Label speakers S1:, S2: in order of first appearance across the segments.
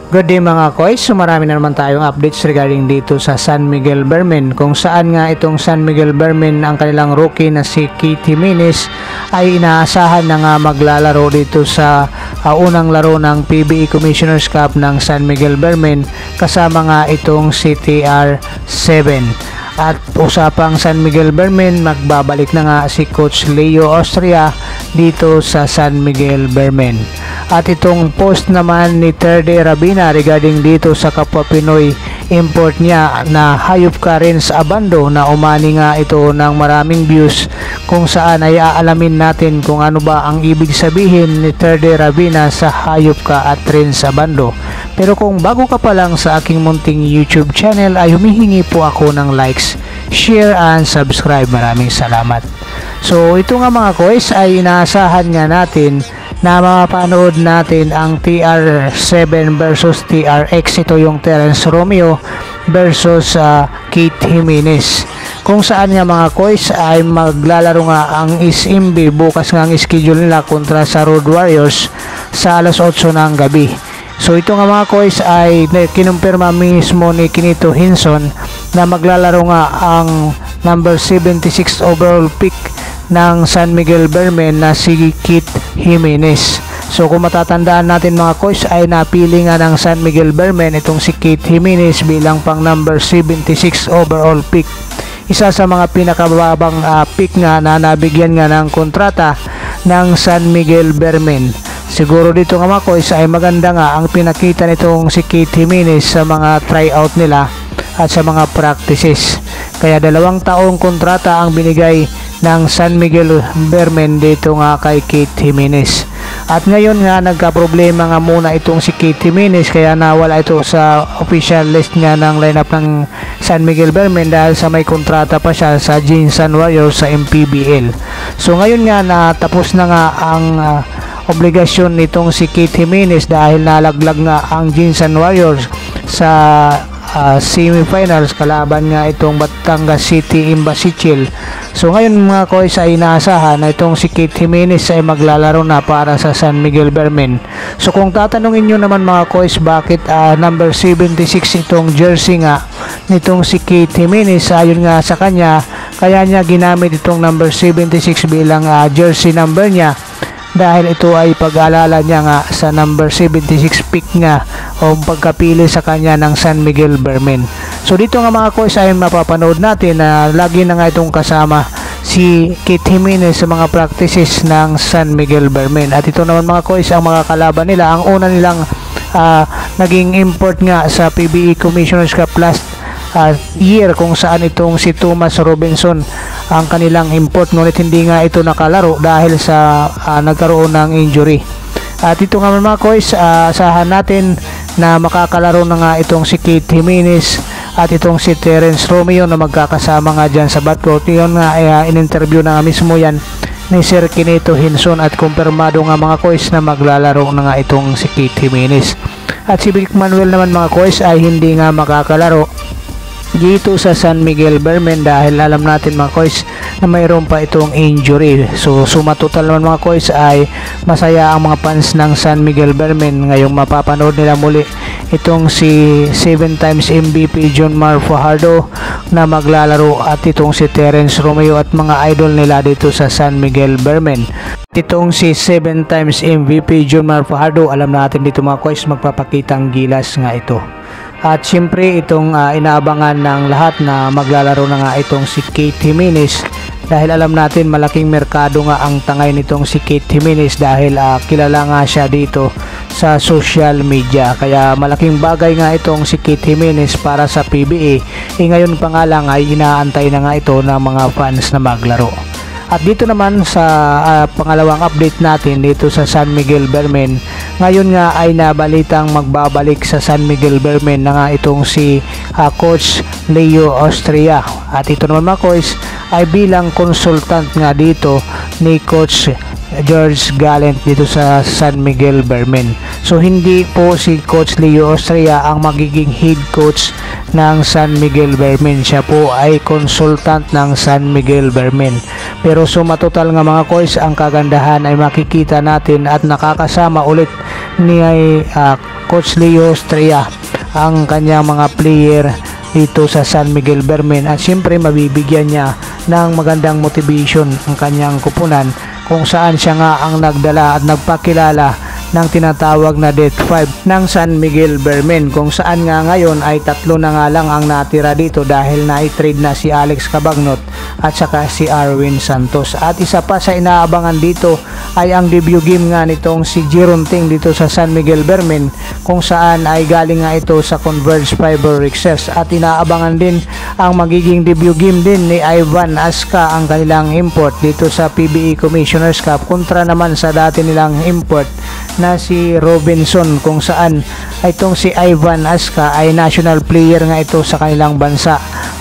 S1: Good day mga koys, so marami na naman tayong updates regarding dito sa San Miguel Bearmen, kung saan nga itong San Miguel Bearmen ang kanilang rookie na si Keith Jimenez ay inaasahan na nga maglalaro dito sa unang laro ng PBA Commissioner's Cup ng San Miguel Bearmen kasama nga itong CTR7. At usapang San Miguel Bearmen, magbabalik na nga si Coach Leo Austria dito sa San Miguel Bearmen. At itong post naman ni Terde Rabina regarding dito sa kapwa Pinoy import niya na hayop ka rin sa Abando, na umani nga ito ng maraming views, kung saan ay aalamin natin kung ano ba ang ibig sabihin ni Terde Rabina sa hayop ka at rin sa Abando. Pero kung bago ka pa lang sa aking munting YouTube channel ay humihingi po ako ng likes, share and subscribe. Maraming salamat. So ito nga mga koys ay inaasahan nga natin na mapapanood natin ang TR7 versus TRX. Ito yung Terence Romeo versus Keith Jimenez, kung saan nga mga koys ay maglalaro nga ang SMB bukas nga ang schedule nila kontra sa Road Warriors sa alas 8 ng gabi. So ito nga mga koys ay kinumpirma mismo ni Kinito Hinson na maglalaro nga ang number 76 overall pick ng San Miguel Bearmen na si Keith Jimenez. So kung matatandaan natin mga koys ay napili nga ng San Miguel Bearmen itong si Keith Jimenez bilang pang number 76 overall pick. Isa sa mga pinakababang pick nga na nabigyan nga ng kontrata ng San Miguel Bearmen. Siguro dito nga mga koys ay maganda nga ang pinakita nitong si Keith Jimenez sa mga tryout nila at sa mga practices. Kaya 2 taong kontrata ang binigay ng San Miguel Bearmen dito nga kay Keith Jimenez. At ngayon nga nagka-problema nga muna itong si Keith Jimenez, kaya nawala ito sa official list nga ng lineup ng San Miguel Bearmen dahil sa may kontrata pa siya sa Jinsan Warriors sa MPBL. So ngayon nga natapos na nga ang obligasyon nitong si Keith Jimenez dahil nalaglag nga ang Jinsan Warriors sa semifinals kalaban nga itong Batangas City Imbasichil. So ngayon mga koys ay inaasahan na itong si Keith Jimenez ay maglalaro na para sa San Miguel Bearmen. So kung tatanungin nyo naman mga koys bakit number 76 itong jersey nga nitong si Keith Jimenez, ayon nga sa kanya, kaya niya ginamit itong number 76 bilang jersey number niya dahil ito ay pag-alala niya nga sa number 76 pick nga o pagkapili sa kanya ng San Miguel Bearmen. So dito nga mga koys ay mapapanood natin na lagi na nga itong kasama si Keith Jimenez sa mga practices ng San Miguel Bearmen. At ito naman mga koys ang mga kalaban nila. Ang una nilang naging import nga sa PBA Commissioner's Cup last year, kung saan itong si Thomas Robinson ang kanilang import, ngunit hindi nga ito nakalaro dahil sa nagkaroon ng injury. At ito nga mga koys, asahan natin na makakalaro na nga itong si Keith Jimenez at itong si Terence Romeo na magkakasama nga dyan sa backcourt. Yun nga in-interview na nga mismo yan ni Sir Kinito Hinson at kumpirmado nga mga koys na maglalaro na nga itong si Keith Jimenez. At si Vic Manuel naman mga koys ay hindi nga makakalaro dito sa San Miguel Bearmen dahil alam natin mga koys na mayroon pa itong injury. So sumatotal naman mga koys ay masaya ang mga fans ng San Miguel Bearmen ngayong mapapanood nila muli itong si 7 times MVP John Mar Fajardo na maglalaro at itong si Terence Romeo at mga idol nila dito sa San Miguel Bearmen. Itong si 7 times MVP John Mar Fajardo, alam natin dito mga koys magpapakitang gilas nga ito. At siyempre itong inaabangan ng lahat na maglalaro na nga itong si Keith Jimenez dahil alam natin malaking merkado nga ang tangay nitong si Keith Jimenez dahil kilala nga siya dito sa social media. Kaya malaking bagay nga itong si Keith Jimenez para sa PBA. Ngayon pa nga lang ay inaantay na nga ito ng mga fans na maglaro. At dito naman sa pangalawang update natin dito sa San Miguel Bearmen, ngayon nga ay nabalitang magbabalik sa San Miguel Bearmen na nga itong si Coach Leo Austria. At ito naman mga koys ay bilang consultant nga dito ni Coach George Gallant dito sa San Miguel Bearmen. So hindi po si Coach Leo Austria ang magiging head coach ng San Miguel Bearmen. Siya po ay consultant ng San Miguel Bearmen. Pero sumatotal nga mga coach, ang kagandahan ay makikita natin at nakakasama ulit ni Coach Leo Austria ang kanyang mga player dito sa San Miguel Bearmen, at syempre mabibigyan niya ng magandang motivation ang kanyang kupunan, kung saan siya nga ang nagdala at nagpakilala ng tinatawag na Death 5 ng San Miguel Bearmen, kung saan nga ngayon ay 3 na nga lang ang natira dito dahil na-trade na si Alex Cabagnot at saka si Arwin Santos. At isa pa sa inaabangan dito ay ang debut game nga nitong si Gironting dito sa San Miguel Bearmen, kung saan ay galing nga ito sa Converge Fiber Recess, at inaabangan din ang magiging debut game din ni Ivan Aska, ang kanilang import dito sa PBA Commissioner's Cup, kontra naman sa dati nilang import na si Robinson, kung saan itong si Ivan Aska ay national player nga ito sa kanilang bansa.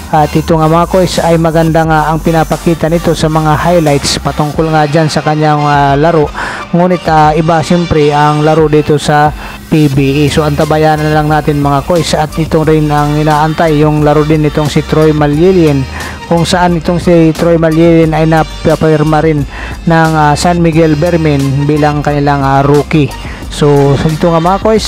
S1: At ito nga mga coach ay maganda nga ang pinapakita nito sa mga highlights patungkol nga dyan sa kanyang laro. Ngunit iba siyempre ang laro dito sa PBA. So antabayan na lang natin mga coach, at ito rin ang inaantay yung laro din nitong si Troy Malilien, kung saan itong si Troy Malilien ay napapirma rin ng San Miguel Bearmen bilang kanilang rookie. So ito nga mga coach,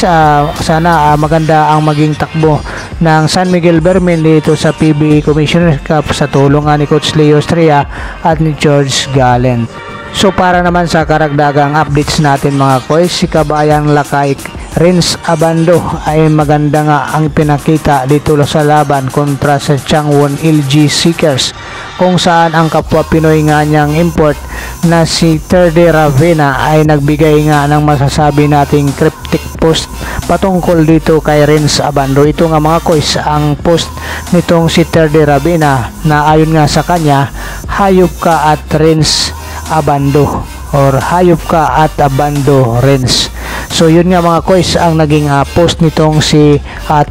S1: sana maganda ang maging takbo ng San Miguel Bearmen dito sa PBA Commissioner Cup sa tulong ni Coach Leo Austria at ni George Gallant. So para naman sa karagdagang updates natin mga coach, si Kabayang Lakay Renz Abando ay maganda nga ang pinakita dito sa laban kontra sa Changwon LG Seekers, kung saan ang kapwa Pinoy nga niyang import na si Terde Ravena ay nagbigay nga ng masasabi nating cryptic post patungkol dito kay Renz Abando. Ito nga mga coach ang post nitong si Terde Ravena, na ayon nga sa kanya, hayop ka at Renz Abando, or hayop ka at Abando Renz. So yun nga mga coach ang naging post nitong si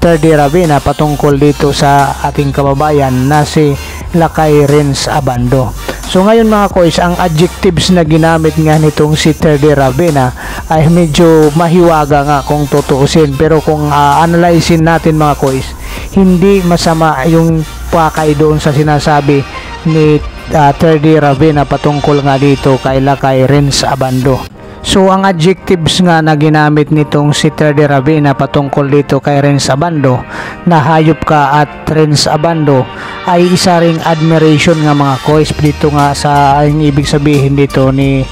S1: Terde Ravena patungkol dito sa ating kababayan na si Lakay Renz Abando. So ngayon mga coach, ang adjectives na ginamit nga nitong si Terde Ravena ay medyo mahiwaga nga kung tutuusin, pero kung analyzein natin mga coach, hindi masama yung pakay doon sa sinasabi ni Terde Ravena patungkol nga dito kay Lakay Renz Abando. So ang adjectives nga na ginamit nitong si Terde Ravena patungkol dito kay Renz Abando na hayop ka at Renz Abando ay isa ring admiration nga mga coach dito nga sa ang ibig sabihin dito ni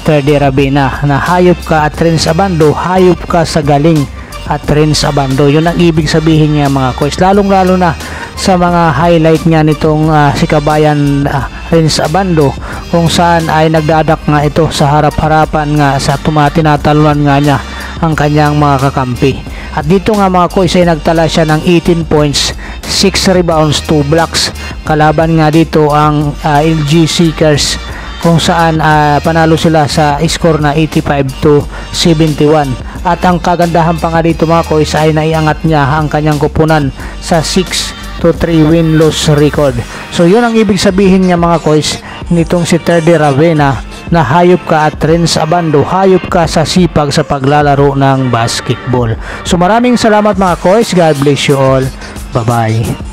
S1: Terde Ravena na hayop ka at Renz Abando, hayop ka sa galing at Renz Abando. Yun ang ibig sabihin niya mga coach, lalong lalo na sa mga highlight nga nitong si Kabayan Renz Abando, kung saan ay nagdadak nga ito sa harap-harapan nga sa tinatalunan nga niya ang kanyang mga kakampi. At dito nga mga coach ay nagtala siya ng 18 points, 6 rebounds, 2 blocks. Kalaban nga dito ang LG Seekers, kung saan panalo sila sa score na 85-71. At ang kagandahan pa nga dito mga coach ay naiangat niya ang kanyang kupunan sa 6-3 win-loss record. So yun ang ibig sabihin niya mga coach nitong si Terde Ravena na hayop ka at Renz Abando, hayop ka sa sipag sa paglalaro ng basketball. So maraming salamat mga coach, God bless you all, bye bye.